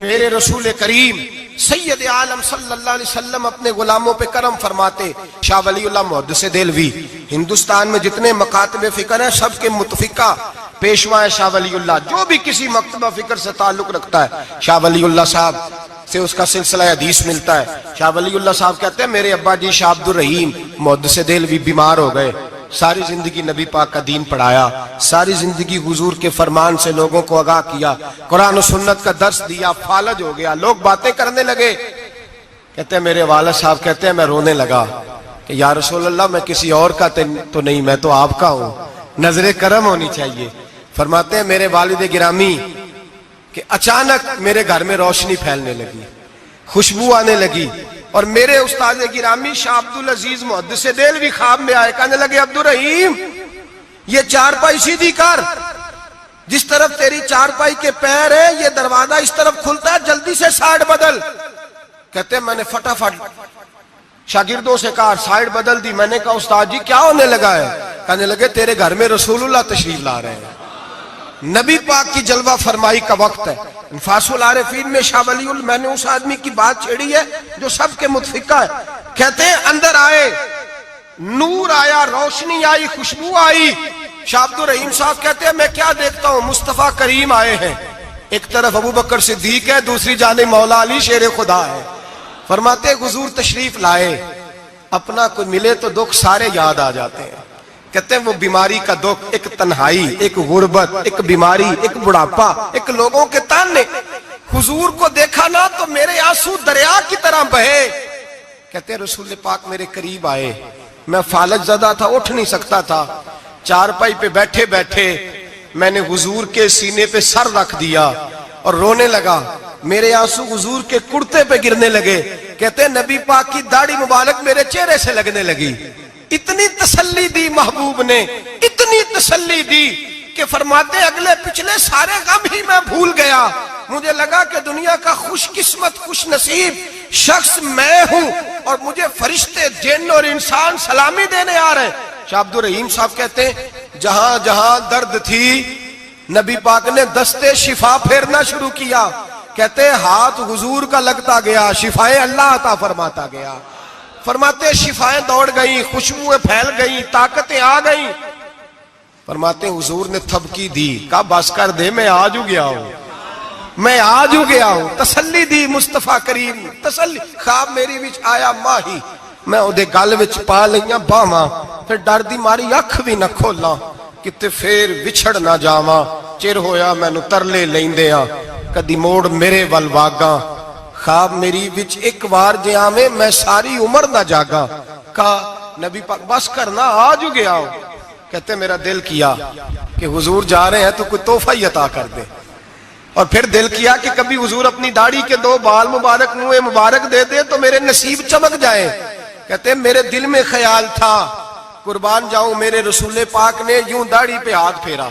میرے رسول کریم سید عالم صلی اللہ علیہ وسلم اپنے غلاموں پہ کرم فرماتے۔ شاہ ولی اللہ محدث دہلوی ہندوستان میں جتنے مکاتب فکر ہیں سب کے متفقہ پیشوا ہے شاہ ولی اللہ۔ جو بھی کسی مکتبہ فکر سے تعلق رکھتا ہے شاہ ولی اللہ صاحب سے اس کا سلسلہ حدیث ملتا ہے۔ شاہ ولی اللہ صاحب کہتے ہیں میرے ابا جی شاہ عبد الرحیم محدث دہلوی بیمار ہو گئے، ساری زندگی نبی پاک کا دین پڑھایا، ساری زندگی حضور کے فرمان سے لوگوں کو آگاہ کیا، قرآن و سنت کا درس دیا، فالج ہو گیا، لوگ باتیں کرنے لگے۔ کہتے ہیں میرے والد صاحب کہتے ہیں میں رونے لگا کہ یا رسول اللہ میں کسی اور کا تو نہیں، میں تو آپ کا ہوں، نظر کرم ہونی چاہیے۔ فرماتے ہیں میرے والد گرامی کہ اچانک میرے گھر میں روشنی پھیلنے لگی، خوشبو آنے لگی، اور میرے استاد گرامی شاہ عبدالعزیز محدث دہلوی خواب میں آئے، کہنے لگے عبد الرحیم یہ چارپائی سیدھی کر، جس طرف تیری چارپائی کے پیر ہے یہ دروازہ اس طرف کھلتا ہے، جلدی سے سائیڈ بدل۔ کہتے ہیں میں نے فٹافٹ شاگردوں سے کہا سائیڈ بدل دی۔ میں نے کہا استاد جی کیا ہونے لگا ہے؟ کہنے لگے تیرے گھر میں رسول اللہ تشریف لا رہے ہیں، نبی پاک کی جلوہ فرمائی کا وقت ہے۔ انفاس العارفین میں شاہ ولی اللہ، میں نے اس آدمی کی بات چھیڑی ہے جو سب کے متفقہ ہے۔ کہتے ہیں اندر آئے، نور آیا، روشنی آئی، خوشبو آئی۔ شاہ عبد الرحیم صاحب کہتے ہیں میں کیا دیکھتا ہوں، مصطفیٰ کریم آئے ہیں، ایک طرف ابو بکر صدیق ہے، دوسری جانب مولا علی شیر خدا ہے۔ فرماتے حضور تشریف لائے، اپنا کوئی ملے تو دکھ سارے یاد آ جاتے ہیں۔ کہتے ہیں وہ بیماری کا دکھ، ایک تنہائی، ایک غربت، ایک بیماری، ایک بڑھاپا، ایک لوگوں کے تانے، حضور کو دیکھا نا تو میرے آنسو دریا کی طرح بہے۔ کہتے ہیں رسول پاک میرے قریب آئے، میں فالج زدہ تھا، اٹھ نہیں سکتا تھا، چارپائی پہ بیٹھے بیٹھے میں نے حضور کے سینے پہ سر رکھ دیا اور رونے لگا، میرے آنسو حضور کے کرتے پہ گرنے لگے۔ کہتے ہیں نبی پاک کی داڑھی مبارک میرے چہرے سے لگنے لگی۔ اتنی تسلی دی محبوب نے، اتنی تسلی دی کہ فرماتے اگلے پچھلے سارے غم ہی میں بھول گیا، مجھے لگا کہ دنیا کا خوش قسمت خوش نصیب شخص میں ہوں اور مجھے فرشتے جن اور انسان سلامی دینے آ رہے ہیں۔ شاہ عبد الرحیم صاحب کہتے ہیں جہاں جہاں درد تھی نبی پاک نے دستے شفا پھیرنا شروع کیا۔ کہتے ہیں ہاتھ حضور کا لگتا گیا، شفائیں اللہ عطا فرماتا گیا۔ فرماتے شفائیں دوڑ گئیں، خوشبوئیں پھیل گئیں، طاقتیں آ گئیں۔ فرماتے حضور نے تھبکی دی، کہا بس کر دے میں آج ہو گیا ہوں، میں آج ہو گیا ہوں۔ تسلی دی مصطفیٰ کریم، تسلی۔ خواب میری وچ آیا ماہی، میں اودے گل وچ پا لئیاں باواں، پھر ڈر دی ماری اکھ بھی نہ کھولاں، کتے پھر وچھڑ نہ جاواں، چر ہویا مینوں ترلے لیندیاں، کدی موڑ میرے ول واگاں۔ خواب میری وچ ایک بار جے آویں میں ساری عمر نہ جاگا۔ کہا نبی پاک بس کرنا آج ہو گیا ہو۔ کہتے میرا دل کیا کہ حضور جا رہے ہیں تو کوئی تحفہ ہی عطا کر دے، اور پھر دل کیا کہ کبھی حضور اپنی داڑھی کے 2 بال مبارک منہ مبارک دے دے تو میرے نصیب چمک جائے۔ کہتے میرے دل میں خیال تھا قربان جاؤں میرے رسول پاک نے یوں داڑھی پہ ہاتھ پھیرا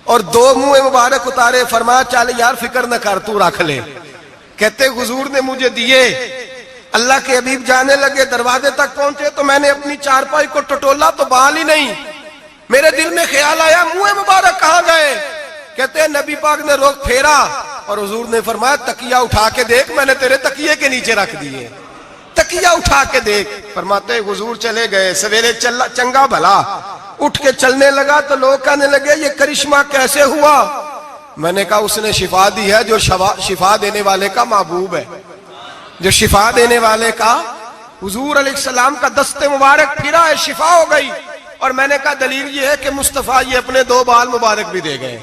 اور 2 منہ مبارک اتارے، فرمایا چل یار فکر نہ کر تو رکھ لے۔ کہتے حضور نے مجھے دیے، اللہ کے حبیب جانے لگے، دروازے تک پہنچے تو میں نے اپنی چارپائی کو ٹٹولا تو بال ہی نہیں۔ میرے دل میں خیال آیا منہ مبارک کہاں گئے؟ کہتے ہیں نبی پاک نے رخ پھیرا اور حضور نے فرمایا تکیہ اٹھا کے دیکھ، میں نے تیرے تکیے کے نیچے رکھ دیے، تکیہ اٹھا کے دیکھ۔ فرماتے حضور چلے گئے، سویرے چنگا بھلا اٹھ کے چلنے لگا تو لوگ کہنے لگے یہ کرشمہ کیسے ہوا؟ میں نے کہا اس نے شفا دی ہے، جو شفا دینے والے کا محبوب ہے، جو شفا دینے والے کا حضور علیہ السلام کا دست مبارک پھرا ہے، شفا ہو گئی۔ اور میں نے کہا دلیل یہ ہے کہ مصطفیٰ یہ اپنے 2 بال مبارک بھی دے گئے۔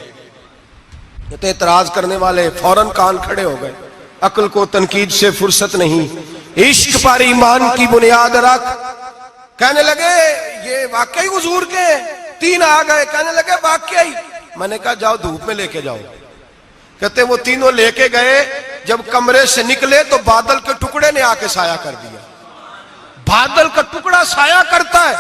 تو اعتراض کرنے والے فوراً کان کھڑے ہو گئے، عقل کو تنقید سے فرصت نہیں، عشق پر ایمان کی بنیاد رکھ۔ کہنے لگے یہ واقعی حضور کے 3 آ گئے، کہنے لگے واقعی۔ میں نے کہا جاؤ دھوپ میں لے کے جاؤ۔ کہتے وہ تینوں لے کے گئے، جب کمرے سے نکلے تو بادل کے ٹکڑے نے آ کے سایہ کر دیا۔ بادل کا ٹکڑا سایہ کرتا ہے،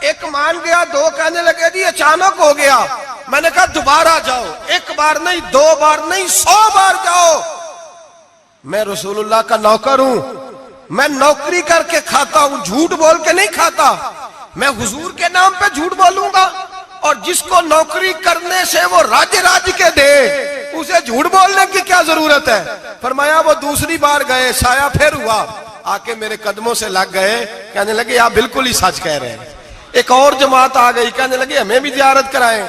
ایک مان گیا، 2 کہنے لگے جی اچانک ہو گیا۔ میں نے کہا دوبارہ جاؤ، 1 بار نہیں 2 بار نہیں 100 بار جاؤ۔ میں رسول اللہ کا نوکر ہوں، میں نوکری کر کے کھاتا ہوں، جھوٹ بول کے نہیں کھاتا۔ میں حضور کے نام پہ جھوٹ بولوں گا؟ اور جس کو نوکری کرنے سے وہ راج کے دے، اسے جھوٹ بولنے کی کیا ضرورت ہے؟ فرمایا وہ دوسری بار گئے، سایہ پھر ہوا، آ کے میرے قدموں سے لگ گئے، کہنے لگے آپ بالکل ہی سچ کہہ رہے ہیں۔ ایک اور جماعت آ گئی، کہنے لگے ہمیں بھی زیارت کرائیں۔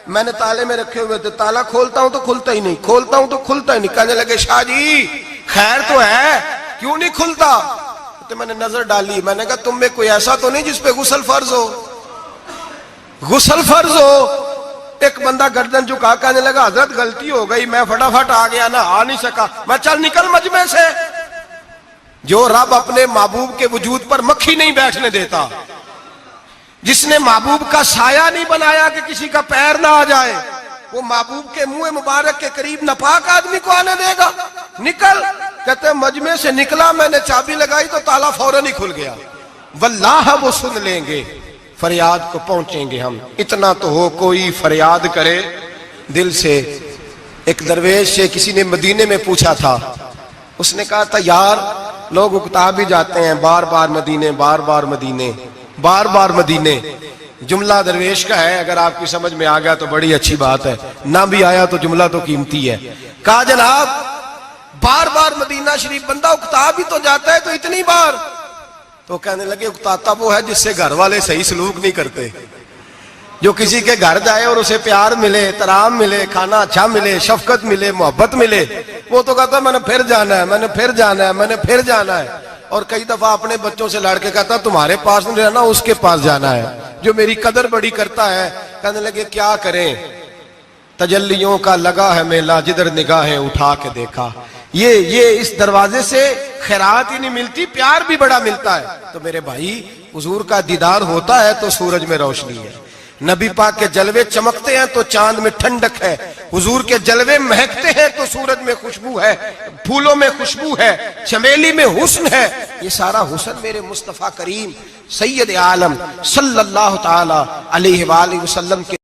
میں نے تالے میں رکھے ہوئے تھے، تالا کھولتا ہوں تو کھلتا ہی نہیں، کھولتا ہوں تو کھلتا ہی نہیں۔ کہنے لگے شاہ جی خیر تو ہے، کیوں نہیں کھلتا؟ تو میں نے نظر ڈالی، میں نے کہا تم میں کوئی ایسا تو نہیں جس پہ غسل فرض ہو؟ غسل فرض ہو؟ ایک بندہ گردن جھکا کہنے لگا حضرت غلطی ہو گئی، میں فٹافٹ آ گیا، نہ آ نہیں سکا۔ میں چل نکل مجمع سے۔ جو رب اپنے محبوب کے وجود پر مکھی نہیں بیٹھنے دیتا، جس نے محبوب کا سایہ نہیں بنایا کہ کسی کا پیر نہ آ جائے، وہ محبوب کے منہ مبارک کے قریب ناپاک آدمی کو آنے دے گا؟ نکل۔ کہتے مجمع سے نکلا، میں نے چابی لگائی تو تالا فوراً ہی کھل گیا۔ واللہ وہ سن لیں گے، فریاد کو پہنچیں گے ہم۔ اتنا تو ہو کوئی فریاد کرے دل سے۔ ایک درویش سے کسی نے مدینے میں پوچھا تھا، اس نے کہا تھا یار لوگ اکتا بھی جاتے ہیں بار بار مدینے، بار بار مدینے، بار بار مدینے۔ جملہ درویش کا ہے، اگر آپ کی سمجھ میں آ گیا تو بڑی اچھی بات ہے، نہ بھی آیا تو جملہ تو قیمتی ہے۔ کہا جناب بار بار مدینہ شریف بندہ اکتا بھی تو جاتا ہے تو اتنی بار؟ تو کہنے لگے اکتاتا وہ ہے جس سے گھر والے صحیح سلوک نہیں کرتے۔ جو کسی کے گھر جائے اور اسے پیار ملے، احترام ملے، کھانا اچھا ملے، شفقت ملے، محبت ملے، وہ تو کہتا ہے میں نے پھر جانا ہے، میں نے پھر جانا ہے، میں نے پھر جانا ہے۔ اور کئی دفعہ اپنے بچوں سے لڑ کے کہتا تمہارے پاس نہیں رہنا، اس کے پاس جانا ہے جو میری قدر بڑی کرتا ہے۔ کہنے لگے کیا کریں، تجلیوں کا لگا ہے میلہ، جدھر نگاہیں اٹھا کے دیکھا۔ یہ اس دروازے سے خیرات ہی نہیں ملتی، پیار بھی بڑا ملتا ہے۔ تو میرے بھائی حضور کا دیدار ہوتا ہے تو سورج میں روشنی ہے، نبی پاک کے جلوے چمکتے ہیں تو چاند میں ٹھنڈک ہے، حضور کے جلوے مہکتے ہیں تو سورج میں خوشبو ہے، پھولوں میں خوشبو ہے، چمیلی میں حسن ہے۔ یہ سارا حسن میرے مصطفیٰ کریم سید عالم صلی اللہ تعالی علیہ وآلہ وسلم کے